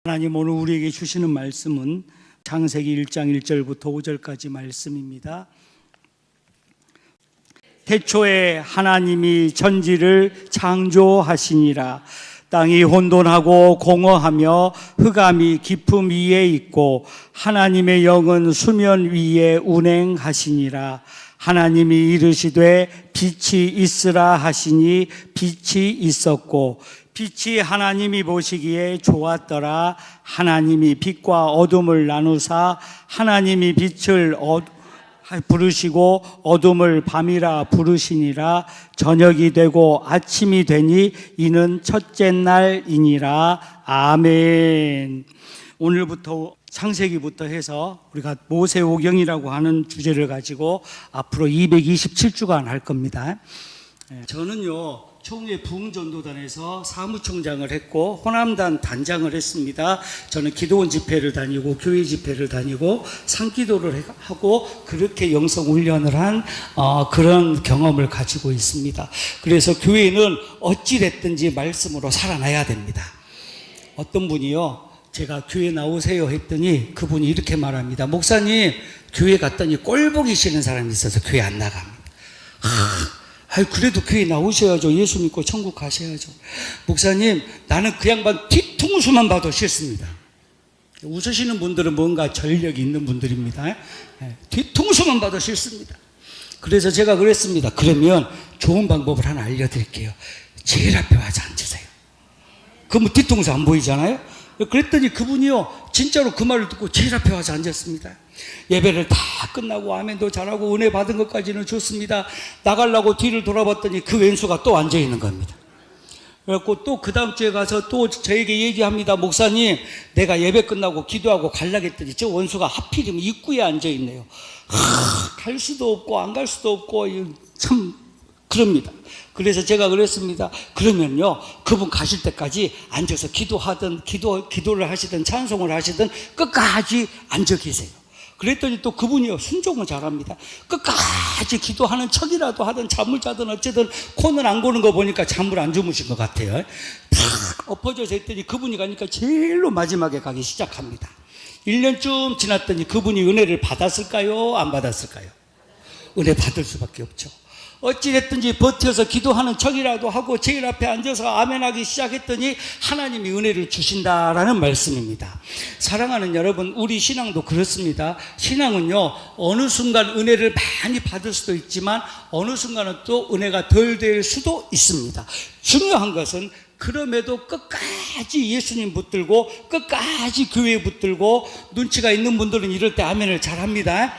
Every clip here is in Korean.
하나님 오늘 우리에게 주시는 말씀은 창세기 1장 1절부터 5절까지 말씀입니다. 태초에 하나님이 천지를 창조하시니라. 땅이 혼돈하고 공허하며 흑암이 깊음 위에 있고 하나님의 영은 수면 위에 운행하시니라. 하나님이 이르시되 빛이 있으라 하시니 빛이 있었고 빛이 하나님이 보시기에 좋았더라. 하나님이 빛과 어둠을 나누사 하나님이 빛을 부르시고 어둠을 밤이라 부르시니라. 저녁이 되고 아침이 되니 이는 첫째 날이니라. 아멘. 오늘부터 창세기부터 해서 우리가 모세오경이라고 하는 주제를 가지고 앞으로 227주간 할 겁니다. 저는요 총회 부흥전도단에서 사무총장을 했고 호남단 단장을 했습니다. 저는 기도원 집회를 다니고 교회 집회를 다니고 산기도를 하고 그렇게 영성훈련을 한 그런 경험을 가지고 있습니다. 그래서 교회는 어찌됐든지 말씀으로 살아나야 됩니다. 어떤 분이요 제가 교회 나오세요 했더니 그분이 이렇게 말합니다. 목사님 교회 갔더니 꼴보기 싫은 사람이 있어서 교회 안 나갑니다. 그래도 교회 나오셔야죠. 예수 믿고 천국 가셔야죠. 목사님 나는 그 양반 뒤통수만 봐도 싫습니다. 웃으시는 분들은 뭔가 전력이 있는 분들입니다. 뒤통수만 봐도 싫습니다. 그래서 제가 그랬습니다. 그러면 좋은 방법을 하나 알려드릴게요. 제일 앞에 와서 앉으세요. 그러면 뒤통수 안 보이잖아요. 그랬더니 그분이요 진짜로 그 말을 듣고 제일 앞에 와서 앉았습니다. 예배를 다 끝나고 아멘도 잘하고 은혜 받은 것까지는 좋습니다. 나가려고 뒤를 돌아봤더니 그 왼수가 또 앉아있는 겁니다. 그래갖고 또 그 다음 주에 가서 또 저에게 얘기합니다. 목사님 내가 예배 끝나고 기도하고 가려고 했더니 저 원수가 하필이면 입구에 앉아있네요. 갈 수도 없고 안 갈 수도 없고 참 그럽니다. 그래서 제가 그랬습니다. 그러면요 그분 가실 때까지 앉아서 기도를 하시든 찬송을 하시든 끝까지 앉아 계세요. 그랬더니 또 그분이요 순종을 잘합니다. 끝까지 기도하는 척이라도 하든 잠을 자든 어쨌든 코는 안 고는 거 보니까 잠을 안 주무신 것 같아요. 탁 엎어져서 했더니 그분이 가니까 제일로 마지막에 가기 시작합니다. 1년쯤 지났더니 그분이 은혜를 받았을까요? 안 받았을까요? 은혜 받을 수밖에 없죠. 어찌됐든지 버텨서 기도하는 척이라도 하고 제일 앞에 앉아서 아멘하기 시작했더니 하나님이 은혜를 주신다라는 말씀입니다. 사랑하는 여러분, 우리 신앙도 그렇습니다. 신앙은요 어느 순간 은혜를 많이 받을 수도 있지만 어느 순간은 또 은혜가 덜 될 수도 있습니다. 중요한 것은 그럼에도 끝까지 예수님 붙들고 끝까지 교회 붙들고 눈치가 있는 분들은 이럴 때 아멘을 잘합니다.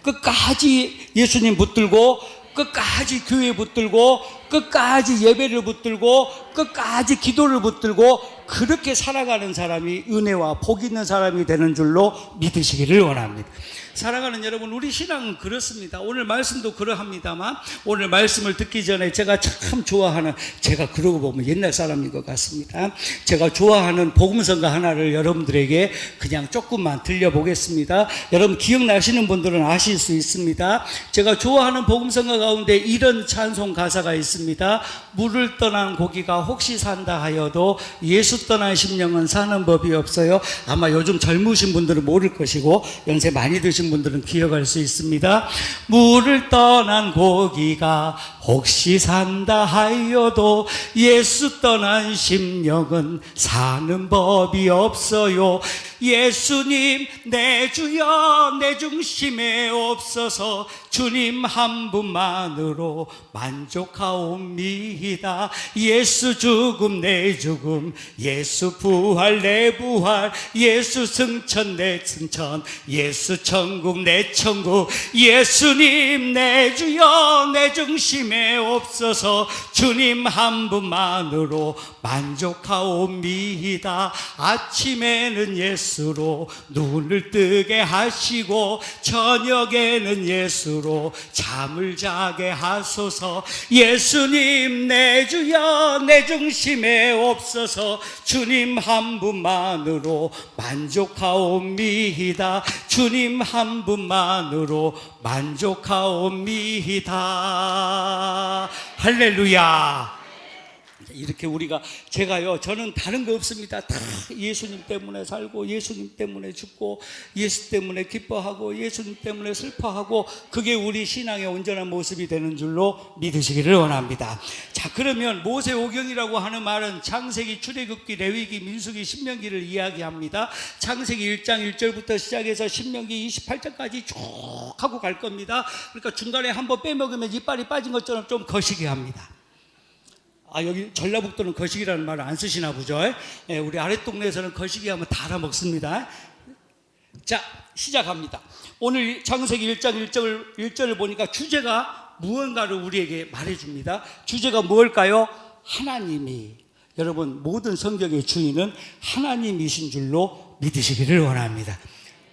끝까지 예수님 붙들고 끝까지 교회 붙들고 끝까지 예배를 붙들고 끝까지 기도를 붙들고 그렇게 살아가는 사람이 은혜와 복 있는 사람이 되는 줄로 믿으시기를 원합니다. 사랑하는 여러분, 우리 신앙은 그렇습니다. 오늘 말씀도 그러합니다만 오늘 말씀을 듣기 전에 제가 참 좋아하는, 제가 그러고 보면 옛날 사람인 것 같습니다. 제가 좋아하는 복음성가 하나를 여러분들에게 그냥 조금만 들려보겠습니다. 여러분 기억나시는 분들은 아실 수 있습니다. 제가 좋아하는 복음성가 가운데 이런 찬송 가사가 있습니다. 물을 떠난 고기가 혹시 산다 하여도 예수 떠난 심령은 사는 법이 없어요. 아마 요즘 젊으신 분들은 모를 것이고 연세 많이 드신 분들은 기억할 수 있습니다. 물을 떠난 고기가 혹시 산다 하여도 예수 떠난 심령은 사는 법이 없어요. 예수님 내 주여 내 중심에 없어서 주님 한 분만으로 만족하옵니다. 예수 죽음 내 죽음, 예수 부활 내 부활, 예수 승천 내 승천, 예수 천국 내 천국. 예수님 내 주여 내 중심에 없어서 주님 한 분만으로 만족하옵니다. 아침에는 예수로 눈을 뜨게 하시고 저녁에는 예수로 잠을 자게 하소서. 예수님 내 주여 내 중심에 없어서 주님 한 분만으로 만족하옵니다. 주님 한 분만으로 만족하옵니다. 할렐루야. 이렇게 우리가 저는 다른 거 없습니다. 다 예수님 때문에 살고 예수님 때문에 죽고 예수 때문에 기뻐하고 예수님 때문에 슬퍼하고 그게 우리 신앙의 온전한 모습이 되는 줄로 믿으시기를 원합니다. 자, 그러면 모세오경이라고 하는 말은 창세기, 출애굽기, 레위기, 민수기, 신명기를 이야기합니다. 창세기 1장 1절부터 시작해서 신명기 28장까지 쭉 하고 갈 겁니다. 그러니까 중간에 한번 빼먹으면 이빨이 빠진 것처럼 좀 거시기 합니다. 여기 전라북도는 거시기라는 말을 안 쓰시나 보죠. 우리 아랫동네에서는 거시기 하면 다 알아먹습니다. 자, 시작합니다. 오늘 창세기 1장 1절을 보니까 주제가 무언가를 우리에게 말해줍니다. 주제가 무엇일까요? 하나님이, 여러분 모든 성경의 주인은 하나님이신 줄로 믿으시기를 원합니다.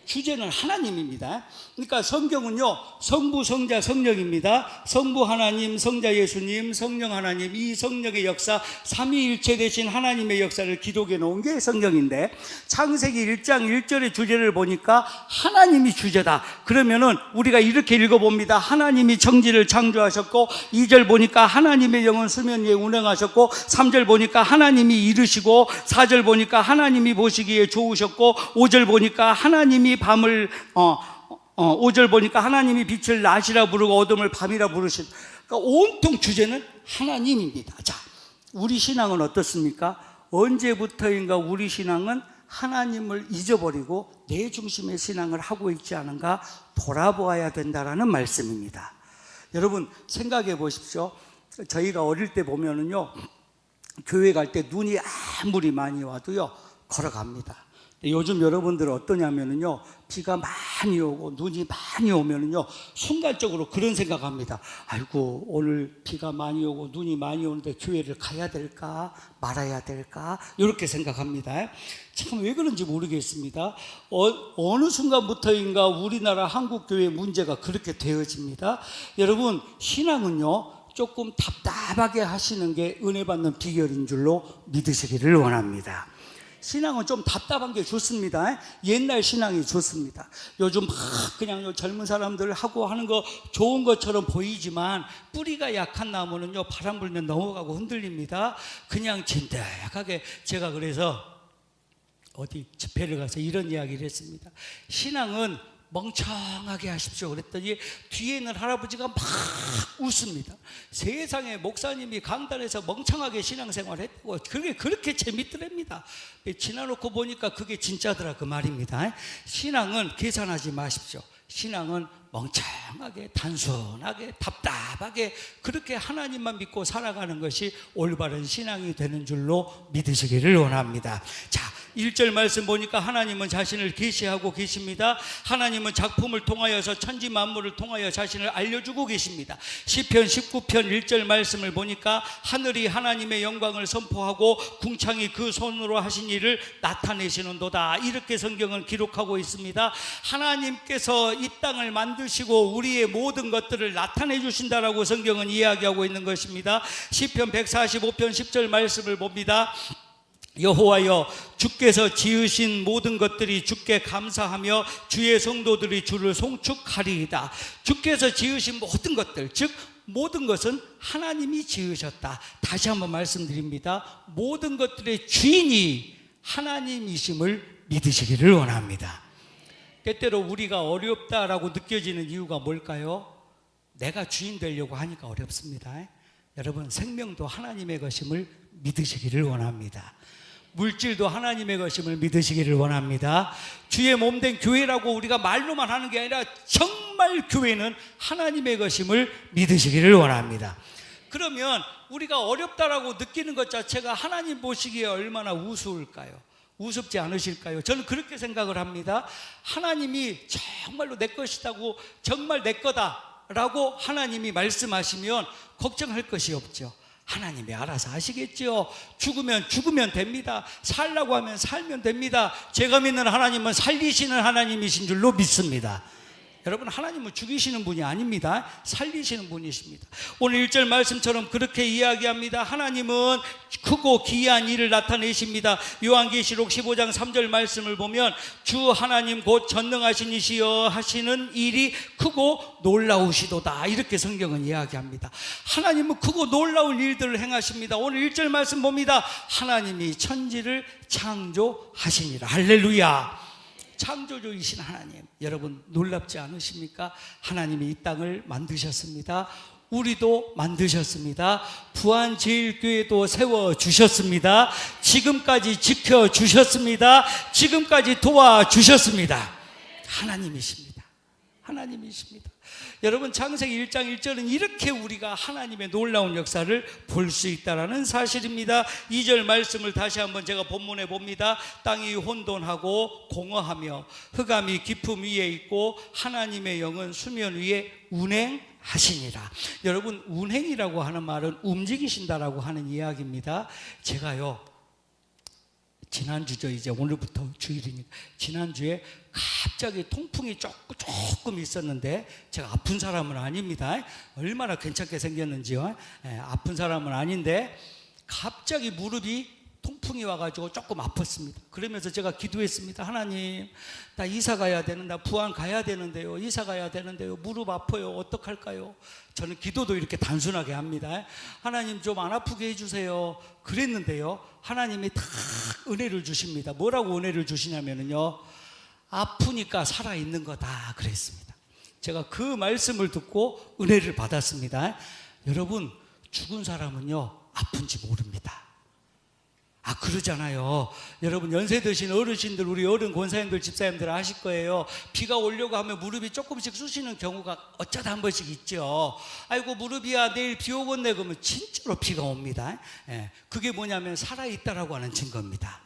주제는 하나님입니다. 그러니까 성경은요, 성부, 성자, 성령입니다. 성부 하나님, 성자 예수님, 성령 하나님, 이 성령의 역사, 삼위일체 되신 하나님의 역사를 기록해 놓은 게 성경인데, 창세기 1장 1절의 주제를 보니까 하나님이 주제다. 그러면은 우리가 이렇게 읽어봅니다. 하나님이 천지를 창조하셨고, 2절 보니까 하나님의 영은 수면 위에 운행하셨고, 3절 보니까 하나님이 이르시고, 4절 보니까 하나님이 보시기에 좋으셨고, 5절 보니까 하나님이 밤을 5절 보니까 하나님이 빛을 낮이라 부르고 어둠을 밤이라 부르신, 그러니까 온통 주제는 하나님입니다. 자, 우리 신앙은 어떻습니까? 언제부터인가 우리 신앙은 하나님을 잊어버리고 내 중심의 신앙을 하고 있지 않은가 돌아보아야 된다라는 말씀입니다. 여러분 생각해 보십시오. 저희가 어릴 때 보면은요, 교회 갈 때 눈이 아무리 많이 와도요 걸어갑니다. 요즘 여러분들은 어떠냐면은요, 비가 많이 오고 눈이 많이 오면은요, 순간적으로 그런 생각합니다. 아이고, 오늘 비가 많이 오고 눈이 많이 오는데 교회를 가야 될까 말아야 될까 이렇게 생각합니다. 참 왜 그런지 모르겠습니다. 어느 순간부터인가 우리나라 한국교회 문제가 그렇게 되어집니다. 여러분, 신앙은요 조금 답답하게 하시는 게 은혜 받는 비결인 줄로 믿으시기를 원합니다. 신앙은 좀 답답한 게 좋습니다. 옛날 신앙이 좋습니다. 요즘 막 그냥 젊은 사람들 하고 하는 거 좋은 것처럼 보이지만 뿌리가 약한 나무는요, 바람 불면 넘어가고 흔들립니다. 그냥 진득하게, 제가 그래서 어디 집회를 가서 이런 이야기를 했습니다. 신앙은 멍청하게 하십시오 그랬더니 뒤에 있는 할아버지가 막 웃습니다. 세상에 목사님이 강단에서 멍청하게 신앙생활 했고 그게 그렇게 재밌더랍니다. 지나놓고 보니까 그게 진짜더라 그 말입니다. 신앙은 계산하지 마십시오. 신앙은 멍청하게, 단순하게, 답답하게 그렇게 하나님만 믿고 살아가는 것이 올바른 신앙이 되는 줄로 믿으시기를 원합니다. 자, 1절 말씀 보니까 하나님은 자신을 계시하고 계십니다. 하나님은 작품을 통하여서 천지 만물을 통하여 자신을 알려주고 계십니다. 시편 19편 1절 말씀을 보니까 하늘이 하나님의 영광을 선포하고 궁창이 그 손으로 하신 일을 나타내시는도다, 이렇게 성경은 기록하고 있습니다. 하나님께서 이 땅을 만드시고 우리의 모든 것들을 나타내 주신다라고 성경은 이야기하고 있는 것입니다. 시편 145편 10절 말씀을 봅니다. 여호와여, 주께서 지으신 모든 것들이 주께 감사하며 주의 성도들이 주를 송축하리이다. 주께서 지으신 모든 것들, 즉 모든 것은 하나님이 지으셨다. 다시 한번 말씀드립니다. 모든 것들의 주인이 하나님이심을 믿으시기를 원합니다. 때때로 우리가 어렵다라고 느껴지는 이유가 뭘까요? 내가 주인 되려고 하니까 어렵습니다. 여러분, 생명도 하나님의 것임을 믿으시기를 원합니다. 물질도 하나님의 것임을 믿으시기를 원합니다. 주의 몸된 교회라고 우리가 말로만 하는 게 아니라 정말 교회는 하나님의 것임을 믿으시기를 원합니다. 그러면 우리가 어렵다라고 느끼는 것 자체가 하나님 보시기에 얼마나 우스울까요? 우습지 않으실까요? 저는 그렇게 생각을 합니다. 하나님이 정말로 내 것이다고, 정말 내 거다라고 하나님이 말씀하시면 걱정할 것이 없죠. 하나님이 알아서 하시겠죠. 죽으면 죽으면 됩니다. 살라고 하면 살면 됩니다. 제가 믿는 하나님은 살리시는 하나님이신 줄로 믿습니다. 여러분, 하나님은 죽이시는 분이 아닙니다. 살리시는 분이십니다. 오늘 1절 말씀처럼 그렇게 이야기합니다. 하나님은 크고 기이한 일을 나타내십니다. 요한계시록 15장 3절 말씀을 보면 주 하나님 곧 전능하신 이시여 하시는 일이 크고 놀라우시도다, 이렇게 성경은 이야기합니다. 하나님은 크고 놀라운 일들을 행하십니다. 오늘 1절 말씀 봅니다. 하나님이 천지를 창조하시니라. 할렐루야. 창조주이신 하나님, 여러분 놀랍지 않으십니까? 하나님이 이 땅을 만드셨습니다. 우리도 만드셨습니다. 부안제일교회도 세워주셨습니다. 지금까지 지켜주셨습니다. 지금까지 도와주셨습니다. 하나님이십니다. 하나님이십니다. 여러분, 창세기 1장 1절은 이렇게 우리가 하나님의 놀라운 역사를 볼 수 있다는 사실입니다. 2절 말씀을 다시 한번 제가 본문에 봅니다. 땅이 혼돈하고 공허하며 흑암이 깊음 위에 있고 하나님의 영은 수면 위에 운행하시니라. 여러분, 운행이라고 하는 말은 움직이신다라고 하는 이야기입니다. 제가요, 지난주죠, 이제 오늘부터 주일이니까, 지난주에 갑자기 통풍이 조금 있었는데, 제가 아픈 사람은 아닙니다. 얼마나 괜찮게 생겼는지요. 아픈 사람은 아닌데 갑자기 무릎이 통풍이 와가지고 조금 아팠습니다. 그러면서 제가 기도했습니다. 하나님, 나 이사 가야 되는데, 부안 가야 되는데요, 이사 가야 되는데요, 무릎 아파요, 어떡할까요? 저는 기도도 이렇게 단순하게 합니다. 하나님 좀 안 아프게 해주세요. 그랬는데요, 하나님이 다 은혜를 주십니다. 뭐라고 은혜를 주시냐면요, 아프니까 살아있는 거다 그랬습니다. 제가 그 말씀을 듣고 은혜를 받았습니다. 여러분, 죽은 사람은요 아픈지 모릅니다. 그러잖아요. 여러분, 연세 드신 어르신들, 우리 어른 권사님들, 집사님들 아실 거예요. 비가 오려고 하면 무릎이 조금씩 쑤시는 경우가 어쩌다 한 번씩 있죠. 아이고 무릎이야, 내일 비 오겠네 그러면 진짜로 비가 옵니다. 그게 뭐냐면 살아있다라고 하는 증거입니다.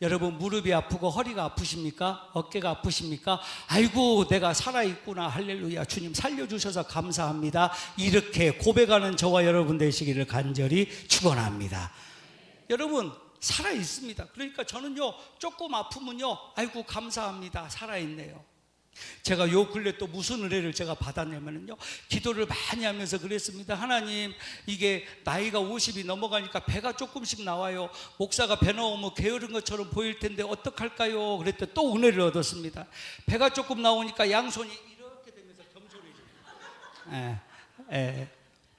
여러분, 무릎이 아프고 허리가 아프십니까? 어깨가 아프십니까? 아이고 내가 살아있구나, 할렐루야, 주님 살려주셔서 감사합니다, 이렇게 고백하는 저와 여러분 되시기를 간절히 축원합니다. 여러분, 살아있습니다. 그러니까 저는요, 조금 아프면요, 아이고 감사합니다, 살아있네요. 제가 요 근래 또 무슨 은혜를 제가 받았냐면요, 기도를 많이 하면서 그랬습니다. 하나님, 이게 나이가 50이 넘어가니까 배가 조금씩 나와요. 목사가 배 나오면 게으른 것처럼 보일 텐데 어떡할까요? 그랬더니 또 은혜를 얻었습니다. 배가 조금 나오니까 양손이 이렇게 되면서 겸손해집니다.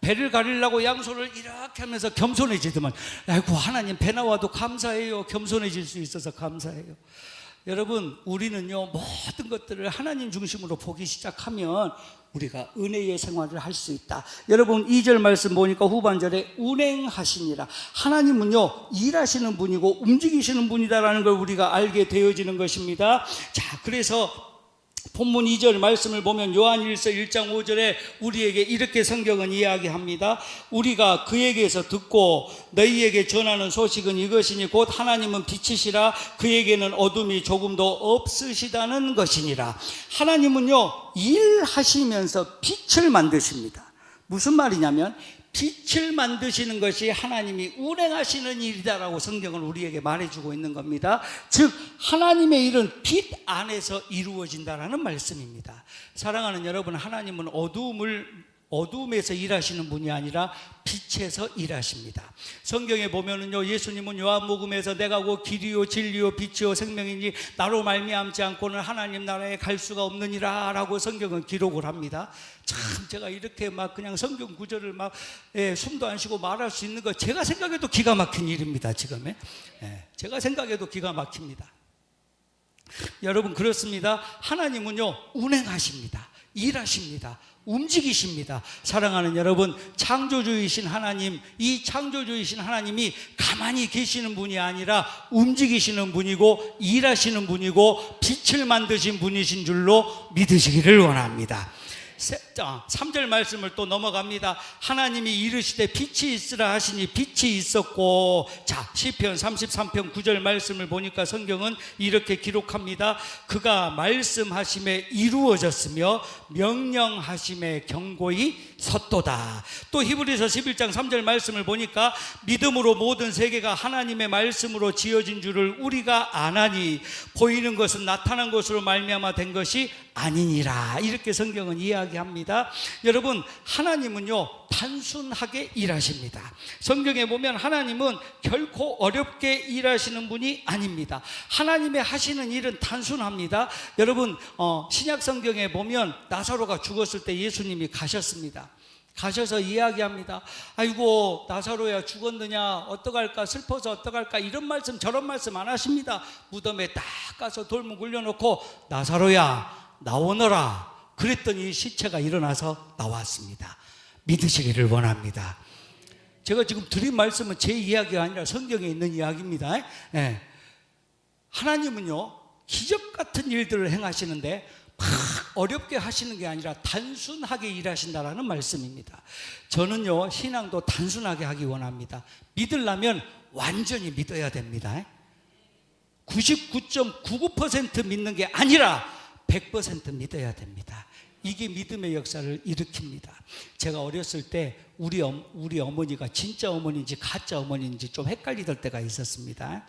배를 가리려고 양손을 이렇게 하면서 겸손해지더만, 아이고 하나님 배 나와도 감사해요. 겸손해질 수 있어서 감사해요. 여러분, 우리는요 모든 것들을 하나님 중심으로 보기 시작하면 우리가 은혜의 생활을 할 수 있다. 여러분, 2절 말씀 보니까 후반절에 운행하시니라. 하나님은요 일하시는 분이고 움직이시는 분이다라는 걸 우리가 알게 되어지는 것입니다. 자, 그래서 본문 2절 말씀을 보면 요한일서 1장 5절에 우리에게 이렇게 성경은 이야기합니다. 우리가 그에게서 듣고 너희에게 전하는 소식은 이것이니 곧 하나님은 빛이시라 그에게는 어둠이 조금도 없으시다는 것이니라. 하나님은요 일하시면서 빛을 만드십니다. 무슨 말이냐면 빛을 만드시는 것이 하나님이 운행하시는 일이다라고 성경은 우리에게 말해주고 있는 겁니다. 즉 하나님의 일은 빛 안에서 이루어진다라는 말씀입니다. 사랑하는 여러분, 하나님은 어두움에서 일하시는 분이 아니라 빛에서 일하십니다. 성경에 보면은요, 예수님은 요한복음에서 내가 곧 길이요 진리요 빛이요 생명이니 나로 말미암지 않고는 하나님 나라에 갈 수가 없느니라 라고 성경은 기록을 합니다. 참 제가 이렇게 막 그냥 성경 구절을 막 숨도 안 쉬고 말할 수 있는 거 제가 생각해도 기가 막힌 일입니다. 지금 제가 생각해도 기가 막힙니다. 여러분, 그렇습니다. 하나님은요 운행하십니다. 일하십니다. 움직이십니다. 사랑하는 여러분, 창조주이신 하나님, 이 창조주이신 하나님이 가만히 계시는 분이 아니라 움직이시는 분이고 일하시는 분이고 빛을 만드신 분이신 줄로 믿으시기를 원합니다. 3절 말씀을 또 넘어갑니다. 하나님이 이르시되 빛이 있으라 하시니 빛이 있었고, 자 시편 33편 9절 말씀을 보니까 성경은 이렇게 기록합니다. 그가 말씀하심에 이루어졌으며 명령하심에 경고히 섰도다. 또 히브리서 11장 3절 말씀을 보니까 믿음으로 모든 세계가 하나님의 말씀으로 지어진 줄을 우리가 아나니 보이는 것은 나타난 것으로 말미암아 된 것이 아니니라. 이렇게 성경은 이야기합니다. 여러분, 하나님은요 단순하게 일하십니다. 성경에 보면 하나님은 결코 어렵게 일하시는 분이 아닙니다. 하나님의 하시는 일은 단순합니다. 여러분, 신약 성경에 보면 나사로가 죽었을 때 예수님이 가셨습니다. 가셔서 이야기합니다. 아이고 나사로야 죽었느냐, 어떡할까, 슬퍼서 어떡할까, 이런 말씀 저런 말씀 안 하십니다. 무덤에 딱 가서 돌문 굴려놓고 나사로야 나오너라 그랬더니 시체가 일어나서 나왔습니다. 믿으시기를 원합니다. 제가 지금 드린 말씀은 제 이야기가 아니라 성경에 있는 이야기입니다. 네. 하나님은요 기적 같은 일들을 행하시는데 막 어렵게 하시는 게 아니라 단순하게 일하신다라는 말씀입니다. 저는요 신앙도 단순하게 하기 원합니다. 믿으려면 완전히 믿어야 됩니다. 99.99% 믿는 게 아니라 100% 믿어야 됩니다. 이게 믿음의 역사를 일으킵니다. 제가 어렸을 때 우리 어머니가 진짜 어머니인지 가짜 어머니인지 좀 헷갈리던 때가 있었습니다.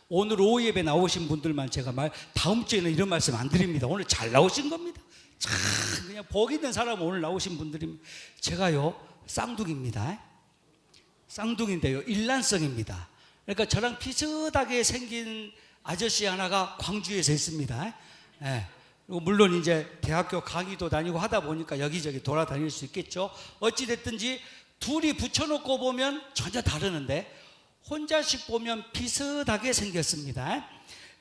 오늘 오후 예배 나오신 분들만 제가 다음 주에는 이런 말씀 안 드립니다. 오늘 잘 나오신 겁니다. 참 그냥 복 있는 사람은 오늘 나오신 분들입니다. 제가요 쌍둥이입니다. 쌍둥이인데요 일란성입니다. 그러니까 저랑 비슷하게 생긴 아저씨 하나가 광주에서 있습니다. 예. 그리고 물론 이제 대학교 강의도 다니고 하다 보니까 여기저기 돌아다닐 수 있겠죠. 어찌됐든지 둘이 붙여놓고 보면 전혀 다르는데 혼자씩 보면 비슷하게 생겼습니다.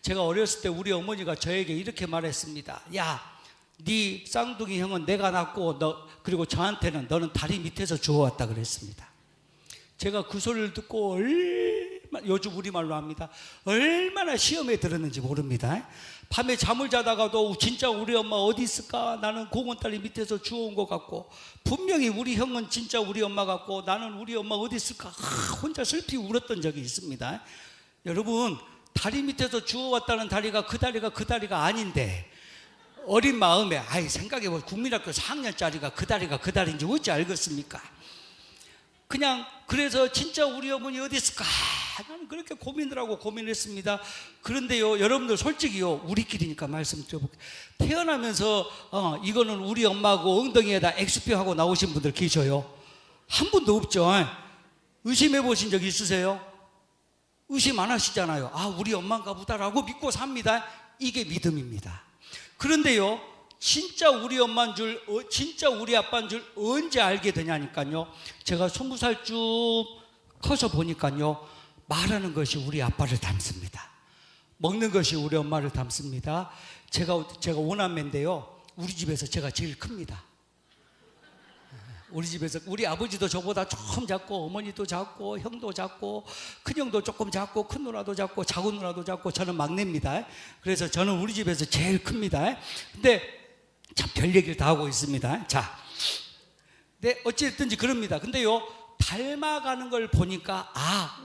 제가 어렸을 때 우리 어머니가 저에게 이렇게 말했습니다. 야, 네 쌍둥이 형은 내가 낳고 그리고 저한테는 너는 다리 밑에서 주워왔다 그랬습니다. 제가 그 소리를 듣고 요즘 우리말로 합니다. 얼마나 시험에 들었는지 모릅니다. 밤에 잠을 자다가도 진짜 우리 엄마 어디 있을까? 나는 공원다리 밑에서 주워온 것 같고, 분명히 우리 형은 진짜 우리 엄마 같고 나는 우리 엄마 어디 있을까? 혼자 슬피 울었던 적이 있습니다. 여러분, 다리 밑에서 주워왔다는 다리가 그 다리가 아닌데 어린 마음에 생각해보면 국민학교 4학년짜리가 그 다리인지 어찌 알겠습니까? 그냥 그래서 진짜 우리 어머니 어디 있을까? 나는 그렇게 고민을 하고 고민했습니다. 그런데요 여러분들 솔직히요 우리끼리니까 말씀드려볼게요. 태어나면서 이거는 우리 엄마고 엉덩이에다 X표 하고 나오신 분들 계셔요? 한 분도 없죠. 의심해 보신 적 있으세요? 의심 안 하시잖아요. 우리 엄마인가 보다라고 믿고 삽니다. 이게 믿음입니다. 그런데요 진짜 우리 엄마인 줄, 진짜 우리 아빠인 줄 언제 알게 되냐니까요. 제가 20살쯤 커서 보니까요. 말하는 것이 우리 아빠를 닮습니다. 먹는 것이 우리 엄마를 닮습니다. 제가 5남매인데요. 우리 집에서 제가 제일 큽니다. 우리 집에서 우리 아버지도 저보다 좀 작고 어머니도 작고 형도 작고 큰형도 조금 작고 큰 누나도 작고 작은 누나도 작고 저는 막내입니다. 그래서 저는 우리 집에서 제일 큽니다. 근데 참 별 얘기를 다 하고 있습니다. 자, 네, 어찌됐든지 그럽니다. 근데요 닮아가는 걸 보니까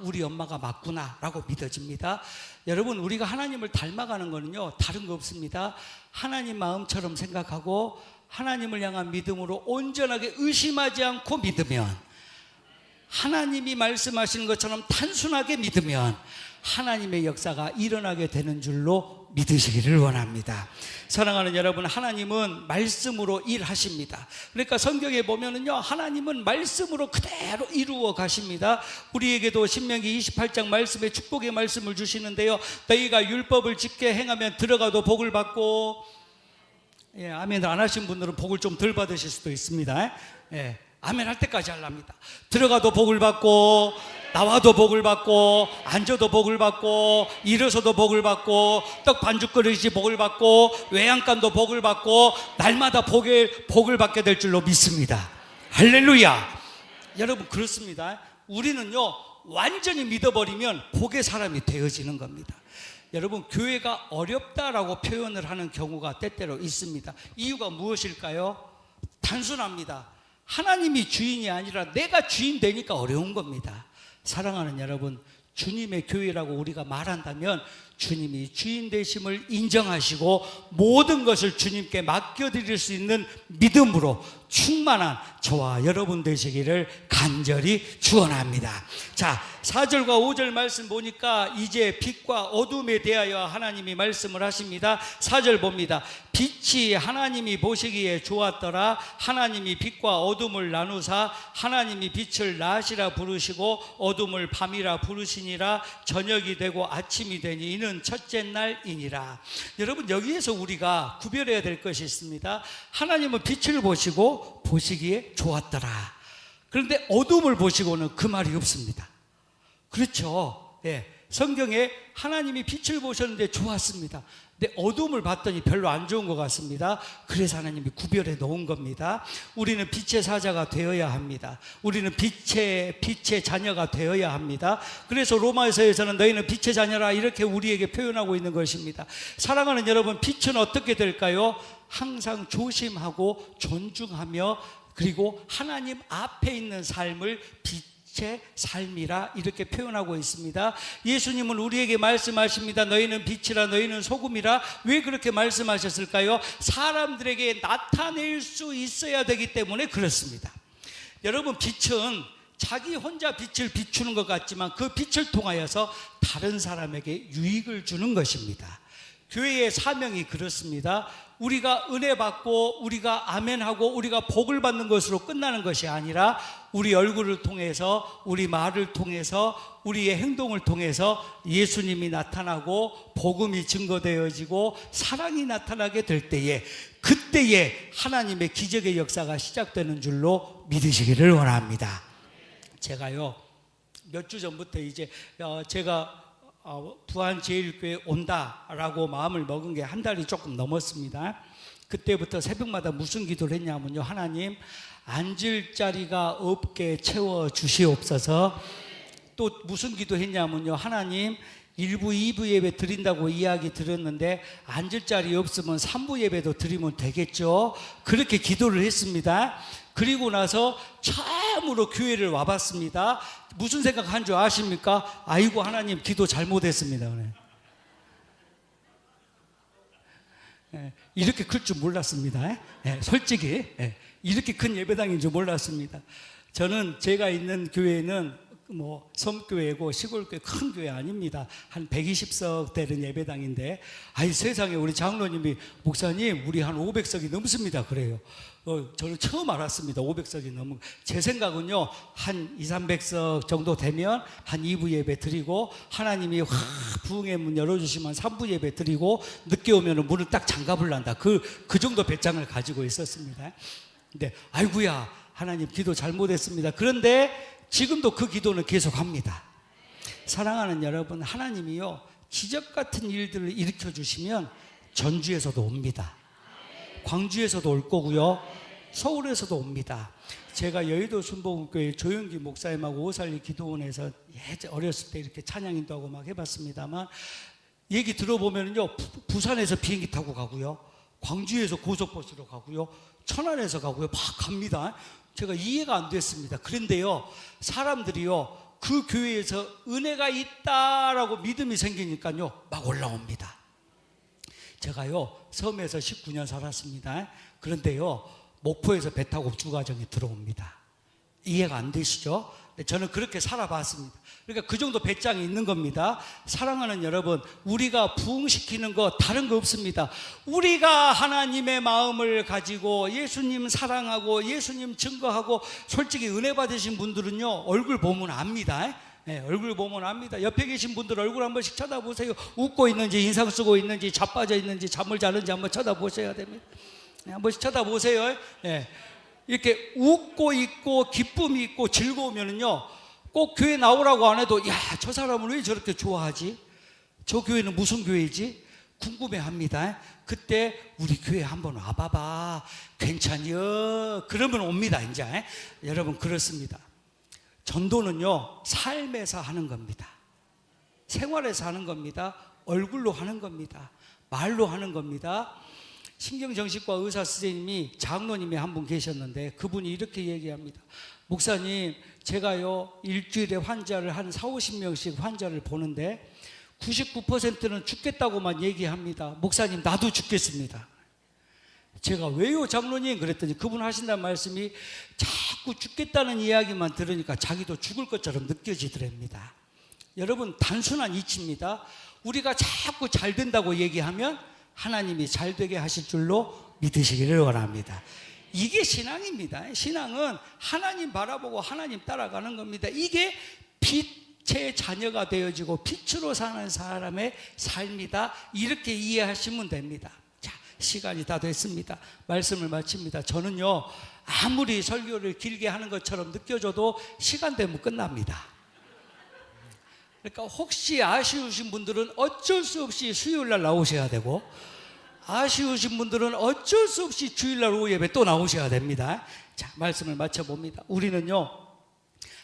우리 엄마가 맞구나 라고 믿어집니다. 여러분, 우리가 하나님을 닮아가는 거는요 다른 거 없습니다. 하나님 마음처럼 생각하고 하나님을 향한 믿음으로 온전하게 의심하지 않고 믿으면, 하나님이 말씀하시는 것처럼 단순하게 믿으면 하나님의 역사가 일어나게 되는 줄로 믿으시기를 원합니다. 사랑하는 여러분, 하나님은 말씀으로 일하십니다. 그러니까 성경에 보면은요 하나님은 말씀으로 그대로 이루어 가십니다. 우리에게도 신명기 28장 말씀에 축복의 말씀을 주시는데요, 너희가 율법을 지켜 행하면 들어가도 복을 받고, 아멘 안 하신 분들은 복을 좀 덜 받으실 수도 있습니다. 아멘 할 때까지 하랍니다. 들어가도 복을 받고, 나와도 복을 받고, 앉아도 복을 받고, 일어서도 복을 받고, 떡 반죽 그릇이 복을 받고, 외양간도 복을 받고, 날마다 복을 받게 될 줄로 믿습니다. 할렐루야. 여러분, 그렇습니다. 우리는요 완전히 믿어버리면 복의 사람이 되어지는 겁니다. 여러분, 교회가 어렵다라고 표현을 하는 경우가 때때로 있습니다. 이유가 무엇일까요? 단순합니다. 하나님이 주인이 아니라 내가 주인 되니까 어려운 겁니다. 사랑하는 여러분, 주님의 교회라고 우리가 말한다면 주님이 주인 되심을 인정하시고 모든 것을 주님께 맡겨드릴 수 있는 믿음으로 충만한 저와 여러분 되시기를 간절히 축원합니다. 자, 4절과 5절 말씀 보니까 이제 빛과 어둠에 대하여 하나님이 말씀을 하십니다. 4절 봅니다. 빛이 하나님이 보시기에 좋았더라. 하나님이 빛과 어둠을 나누사 하나님이 빛을 낮이라 부르시고 어둠을 밤이라 부르시니라. 저녁이 되고 아침이 되니 이는 첫째 날이니라. 여러분, 여기에서 우리가 구별해야 될 것이 있습니다. 하나님은 빛을 보시기에 좋았더라. 그런데 어둠을 보시고는 그 말이 없습니다. 그렇죠. 예, 성경에 하나님이 빛을 보셨는데 좋았습니다. 근데 어둠을 봤더니 별로 안 좋은 것 같습니다. 그래서 하나님이 구별해 놓은 겁니다. 우리는 빛의 사자가 되어야 합니다. 우리는 빛의 자녀가 되어야 합니다. 그래서 로마서에서는 너희는 빛의 자녀라 이렇게 우리에게 표현하고 있는 것입니다. 사랑하는 여러분, 빛은 어떻게 될까요? 항상 조심하고 존중하며 그리고 하나님 앞에 있는 삶을 빛의 삶이라 이렇게 표현하고 있습니다. 예수님은 우리에게 말씀하십니다. 너희는 빛이라 너희는 소금이라. 왜 그렇게 말씀하셨을까요? 사람들에게 나타낼 수 있어야 되기 때문에 그렇습니다. 여러분, 빛은 자기 혼자 빛을 비추는 것 같지만 그 빛을 통하여서 다른 사람에게 유익을 주는 것입니다. 교회의 사명이 그렇습니다. 우리가 은혜 받고 우리가 아멘하고 우리가 복을 받는 것으로 끝나는 것이 아니라 우리 얼굴을 통해서 우리 말을 통해서 우리의 행동을 통해서 예수님이 나타나고 복음이 증거되어지고 사랑이 나타나게 될 때에 그때에 하나님의 기적의 역사가 시작되는 줄로 믿으시기를 원합니다. 제가요 몇 주 전부터 이제 제가 부안제일교회 온다라고 마음을 먹은 게 한 달이 조금 넘었습니다. 그때부터 새벽마다 무슨 기도를 했냐면요, 하나님 앉을 자리가 없게 채워 주시옵소서. 또 무슨 기도 했냐면요, 하나님 1부 2부 예배 드린다고 이야기 들었는데 앉을 자리 없으면 3부 예배도 드리면 되겠죠. 그렇게 기도를 했습니다. 그리고 나서 처음으로 교회를 와봤습니다. 무슨 생각한 줄 아십니까? 아이고, 하나님 기도 잘못했습니다. 이렇게 클 줄 몰랐습니다. 솔직히 이렇게 큰 예배당인 줄 몰랐습니다. 저는 제가 있는 교회는 섬교회고 시골교회 큰 교회 아닙니다. 한 120석 되는 예배당인데 세상에 우리 장로님이 목사님 우리 한 500석이 넘습니다 그래요. 저는 처음 알았습니다. 500석이 넘은. 제 생각은요 한 200~300석 정도 되면 한 2부 예배 드리고 하나님이 부흥의 문 열어주시면 3부 예배 드리고 늦게 오면 문을 딱 잠가불란다. 그 정도 배짱을 가지고 있었습니다. 근데 아이고야 하나님 기도 잘못했습니다. 그런데 지금도 그 기도는 계속합니다. 사랑하는 여러분, 하나님이요 기적 같은 일들을 일으켜 주시면 전주에서도 옵니다. 광주에서도 올 거고요, 서울에서도 옵니다. 제가 여의도 순복음교회 조영기 목사님하고 오살리 기도원에서 어렸을 때 이렇게 찬양인도하고 막 해봤습니다만 얘기 들어보면요 부산에서 비행기 타고 가고요, 광주에서 고속버스로 가고요, 천안에서 가고요, 막 갑니다. 제가 이해가 안 됐습니다. 그런데요 사람들이요 그 교회에서 은혜가 있다라고 믿음이 생기니까요 막 올라옵니다. 제가요 섬에서 19년 살았습니다. 그런데요 목포에서 배 타고 주가정에 들어옵니다. 이해가 안 되시죠? 저는 그렇게 살아봤습니다. 그러니까 그 정도 배짱이 있는 겁니다. 사랑하는 여러분, 우리가 부흥시키는 거 다른 거 없습니다. 우리가 하나님의 마음을 가지고 예수님 사랑하고 예수님 증거하고 솔직히 은혜 받으신 분들은요 얼굴 보면 압니다. 얼굴 보면 압니다. 옆에 계신 분들 얼굴 한 번씩 쳐다보세요. 웃고 있는지 인상 쓰고 있는지 자빠져 있는지 잠을 자는지 한번 쳐다보셔야 됩니다. 한 번씩 쳐다보세요. 이렇게 웃고 있고 기쁨이 있고 즐거우면은요 꼭 교회 나오라고 안 해도 야, 저 사람은 왜 저렇게 좋아하지? 저 교회는 무슨 교회지? 궁금해합니다. 그때 우리 교회 한번 와봐봐. 괜찮여? 그러면 옵니다. 이제 여러분 그렇습니다. 전도는요 삶에서 하는 겁니다. 생활에서 하는 겁니다. 얼굴로 하는 겁니다. 말로 하는 겁니다. 신경정신과 의사 선생님이 장로님이 한 분 계셨는데 그분이 이렇게 얘기합니다. 목사님, 제가요 일주일에 환자를 한 40~50명씩 환자를 보는데 99%는 죽겠다고만 얘기합니다. 목사님, 나도 죽겠습니다. 제가 왜요 장로님 그랬더니 그분 하신다는 말씀이 자꾸 죽겠다는 이야기만 들으니까 자기도 죽을 것처럼 느껴지더랍니다. 여러분, 단순한 이치입니다. 우리가 자꾸 잘 된다고 얘기하면 하나님이 잘 되게 하실 줄로 믿으시기를 원합니다. 이게 신앙입니다. 신앙은 하나님 바라보고 하나님 따라가는 겁니다. 이게 빛의 자녀가 되어지고 빛으로 사는 사람의 삶이다. 이렇게 이해하시면 됩니다. 자, 시간이 다 됐습니다. 말씀을 마칩니다. 저는요, 아무리 설교를 길게 하는 것처럼 느껴져도 시간 되면 끝납니다. 그러니까 혹시 아쉬우신 분들은 어쩔 수 없이 수요일날 나오셔야 되고, 아쉬우신 분들은 어쩔 수 없이 주일날 오후 예배 또 나오셔야 됩니다. 자, 말씀을 마쳐봅니다. 우리는요,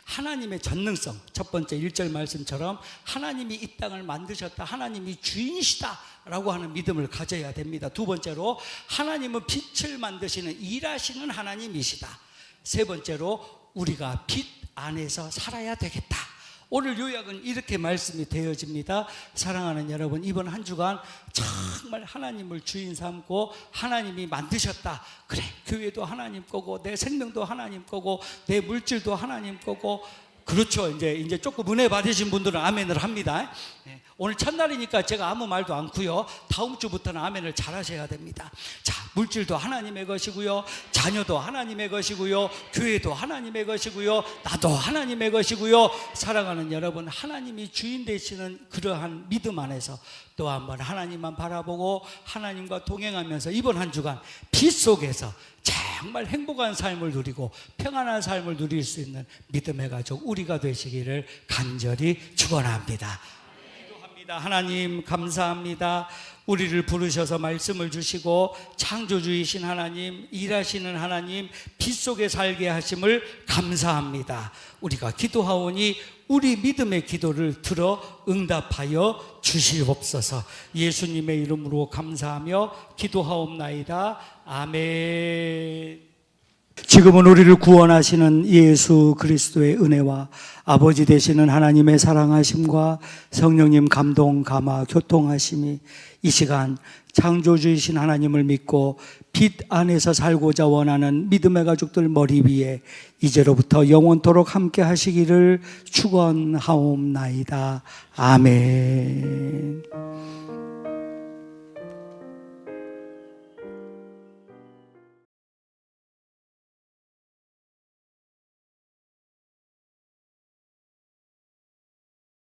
하나님의 전능성, 첫 번째 1절 말씀처럼 하나님이 이 땅을 만드셨다, 하나님이 주인이시다 라고 하는 믿음을 가져야 됩니다. 두 번째로, 하나님은 빛을 만드시는 일하시는 하나님이시다. 세 번째로, 우리가 빛 안에서 살아야 되겠다. 오늘 요약은 이렇게 말씀이 되어집니다. 사랑하는 여러분, 이번 한 주간 정말 하나님을 주인 삼고 하나님이 만드셨다. 그래, 교회도 하나님 거고 내 생명도 하나님 거고 내 물질도 하나님 거고. 그렇죠. 이제 조금 은혜 받으신 분들은 아멘을 합니다. 오늘 첫날이니까 제가 아무 말도 않고요, 다음 주부터는 아멘을 잘 하셔야 됩니다. 자, 물질도 하나님의 것이고요, 자녀도 하나님의 것이고요, 교회도 하나님의 것이고요, 나도 하나님의 것이고요. 사랑하는 여러분, 하나님이 주인 되시는 그러한 믿음 안에서 또 한번 하나님만 바라보고 하나님과 동행하면서 이번 한 주간 빛 속에서 정말 행복한 삶을 누리고 평안한 삶을 누릴 수 있는 믿음의 가족 우리가 되시기를 간절히 축원합니다. 기도합니다. 하나님, 감사합니다. 우리를 부르셔서 말씀을 주시고 창조주이신 하나님, 일하시는 하나님, 빛 속에 살게 하심을 감사합니다. 우리가 기도하오니 우리 믿음의 기도를 들어 응답하여 주시옵소서. 예수님의 이름으로 감사하며 기도하옵나이다. 아멘. 지금은 우리를 구원하시는 예수 그리스도의 은혜와 아버지 되시는 하나님의 사랑하심과 성령님 감동, 감화, 교통하심이 이 시간 창조주이신 하나님을 믿고 빛 안에서 살고자 원하는 믿음의 가족들 머리 위에 이제로부터 영원토록 함께 하시기를 축원하옵나이다. 아멘.